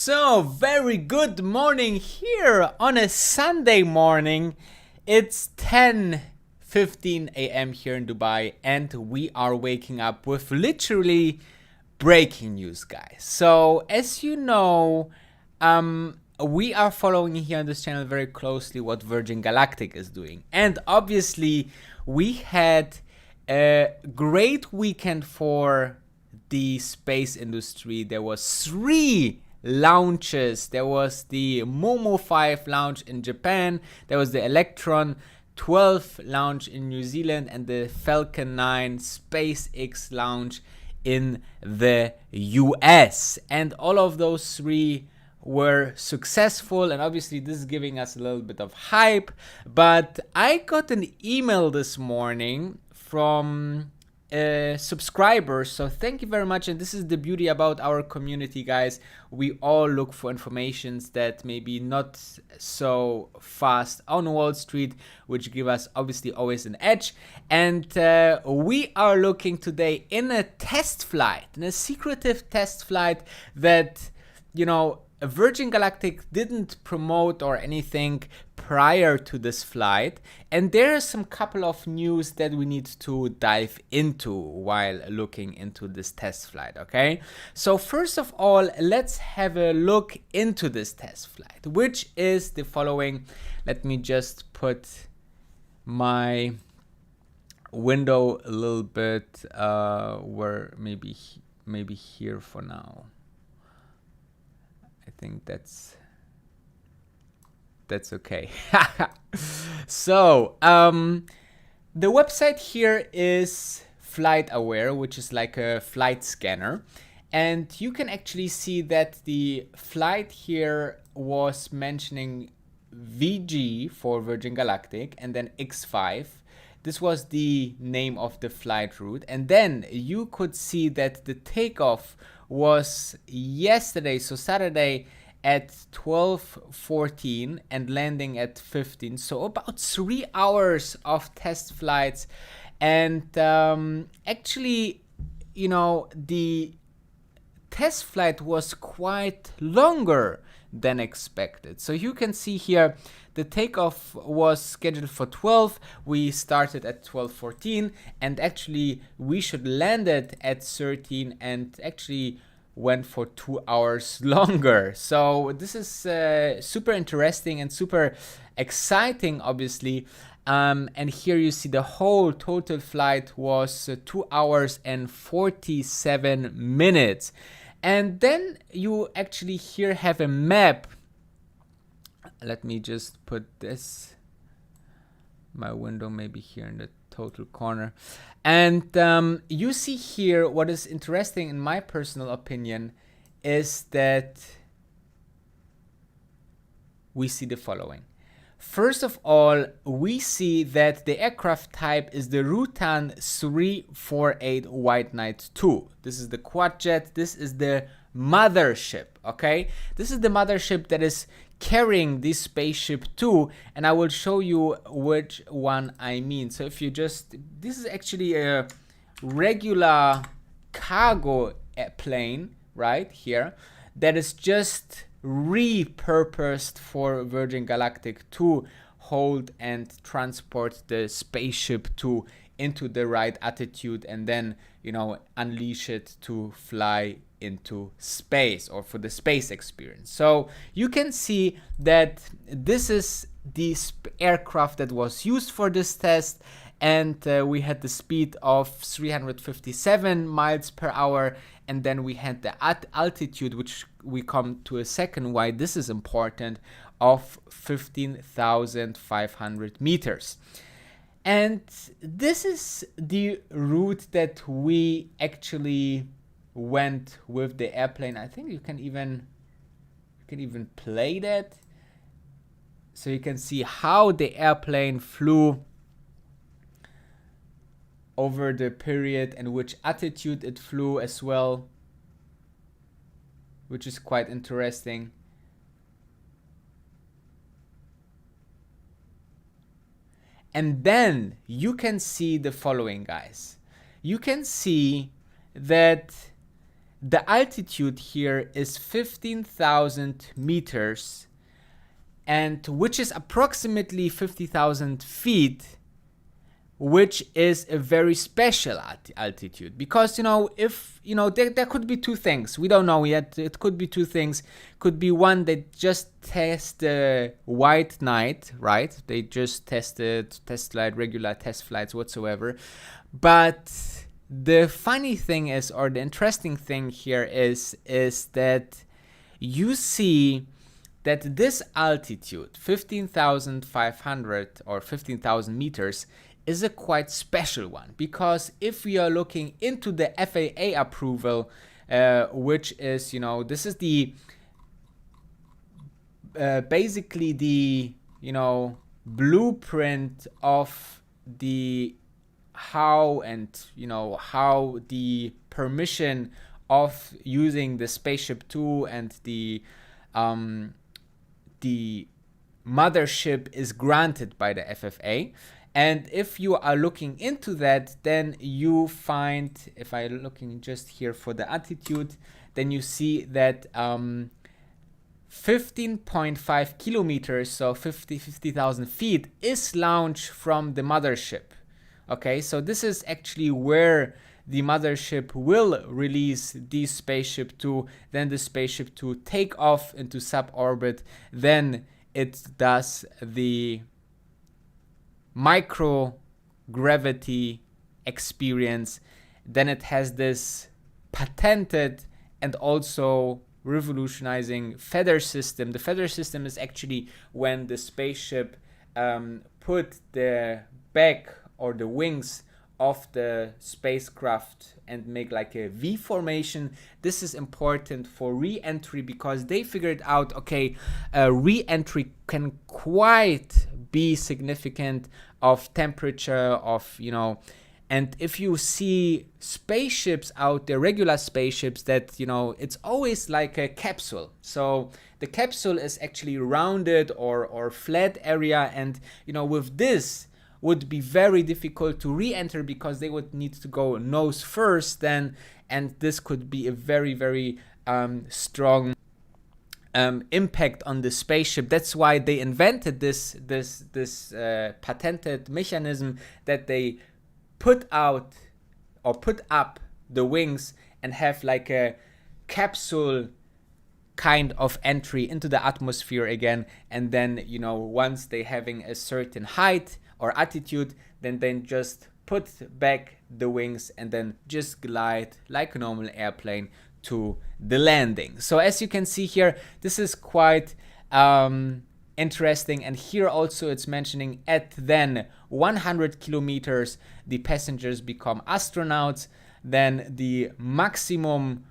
So, very good morning here on a Sunday morning. It's 10:15 a.m. here in Dubai, and we are waking up with literally breaking news, guys. So, as you know, we are following here on this channel very closely what Virgin Galactic is doing. And obviously, we had a great weekend for the space industry. There was 3 launches. There was the Momo 5 launch in Japan, there was the Electron 12 launch in New Zealand, and the Falcon 9 SpaceX launch in the US. And all of those 3 were successful, and obviously this is giving us a little bit of hype. But I got an email this morning from subscribers, so thank you very much. And this is the beauty about our community, guys. We all look for informations that maybe not so fast on Wall Street, which give us obviously always an edge. And we are looking today in a test flight, in a secretive test flight that, you know, Virgin Galactic didn't promote or anything prior to this flight, and there are some couple of news that we need to dive into while looking into this test flight. Okay, so first of all, let's have a look into this test flight, which is the following. Let me just put my window a little bit where maybe here for now. I think that's okay. So the website here is Flight Aware, which is like a flight scanner, and you can actually see that the flight here was mentioning VG for Virgin Galactic, and then X5. This was the name of the flight route, and then you could see that the takeoff was yesterday, so Saturday, at 12:14 and landing at 15. So about 3 hours of test flights. And actually, you know, the test flight was quite longer than expected. So you can see here the takeoff was scheduled for 12. We started at 12:14, and actually we should land it at 13, and actually went for 2 hours longer. So this is super interesting and super exciting, obviously. And here you see the whole total flight was 2 hours and 47 minutes. And then you actually here have a map. Let me just put my window maybe here in the total corner. And you see here, what is interesting in my personal opinion is that we see the following. First of all, we see that the aircraft type is the Rutan 348 White Knight 2. This is the quad jet. This is the mothership, okay? This is the mothership that is carrying this spaceship too, and I will show you which one I mean. So if you just, this is actually a regular cargo plane right here that is just repurposed for Virgin Galactic to hold and transport the spaceship to into the right attitude, and then, you know, unleash it to fly into space, or for the space experience. So you can see that this is the aircraft that was used for this test, and we had the speed of 357 miles per hour, and then we had the altitude, which we come to a second why this is important, of 15,500 meters. And this is the route that we actually went with the airplane. I think you can even play that, so you can see how the airplane flew over the period and which attitude it flew as well, which is quite interesting. And then you can see the following, guys. You can see that the altitude here is 15,000 meters, and which is approximately 50,000 feet, which is a very special altitude, because if there could be two things, we don't know yet. It could be two things. Could be one, they just test the white night, right? They just tested test flight, regular test flights whatsoever. But the funny thing is, or the interesting thing here is that you see that this altitude, 15,500 or 15,000 meters, is a quite special one, because if we are looking into the FAA approval, which is, this is the basically the blueprint of the how the permission of using the Spaceship Two and the mothership is granted by the FAA. And if you are looking into that, then you find, if I'm looking just here for the altitude, then you see that 15.5 kilometers, so 50,000 feet, is launched from the mothership. Okay, so this is actually where the mothership will release the Spaceship Two. Then the Spaceship Two take off into suborbit. Then it does the microgravity experience. Then it has this patented and also revolutionizing feather system. The feather system is actually when the spaceship put the back or the wings of the spacecraft and make like a V formation. This is important for re-entry, because they figured out, okay, re-entry can quite be significant of temperature, of and if you see spaceships out there, regular spaceships, that it's always like a capsule. So the capsule is actually rounded or flat area, and with this would be very difficult to re-enter, because they would need to go nose first then, and this could be a very, very strong impact on the spaceship. That's why they invented this patented mechanism that they put up the wings and have like a capsule kind of entry into the atmosphere again, and then once they having a certain height or altitude, then just put back the wings and then just glide like a normal airplane to the landing. So as you can see here, this is quite interesting. And here also it's mentioning at then 100 kilometers the passengers become astronauts. Then the maximum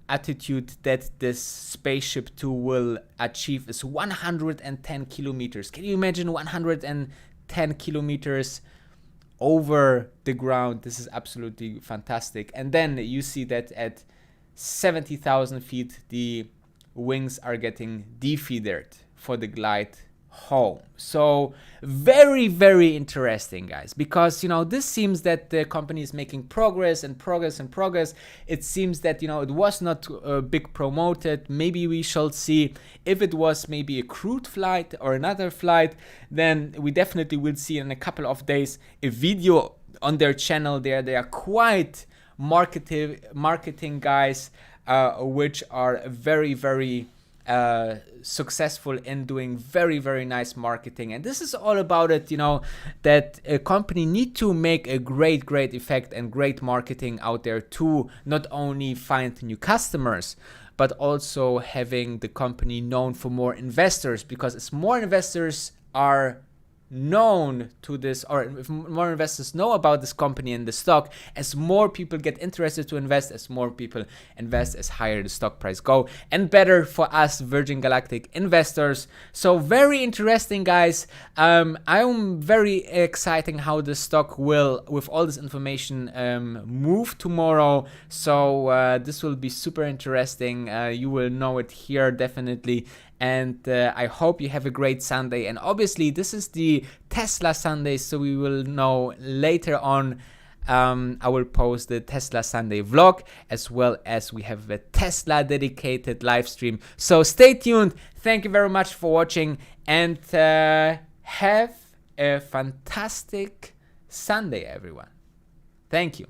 altitude that this Spaceship Two will achieve is 110 kilometers. Can you imagine 110 kilometers over the ground? This is absolutely fantastic. And then you see that at 70,000 feet the wings are getting defeathered for the glide home. So very, very interesting, guys, because this seems that the company is making progress. It seems that it was not big promoted. Maybe we shall see. If it was maybe a crewed flight or another flight, then we definitely will see in a couple of days a video on their channel. They are quite marketing guys, which are very, very successful in doing very, very nice marketing. And this is all about it, that a company need to make a great effect and great marketing out there to not only find new customers, but also having the company known for more investors, because as more investors are known to this, or if more investors know about this company and the stock, as more people get interested to invest, as more people invest, as higher the stock price go, and better for us Virgin Galactic investors. So very interesting, guys. I'm very excited how the stock will, with all this information, move tomorrow. So this will be super interesting. You will know it here definitely. And I hope you have a great Sunday. And obviously this is the Tesla Sunday, so we will know later on I will post the Tesla Sunday vlog, as well as we have a Tesla dedicated live stream. So stay tuned. Thank you very much for watching, and have a fantastic Sunday, everyone. Thank you.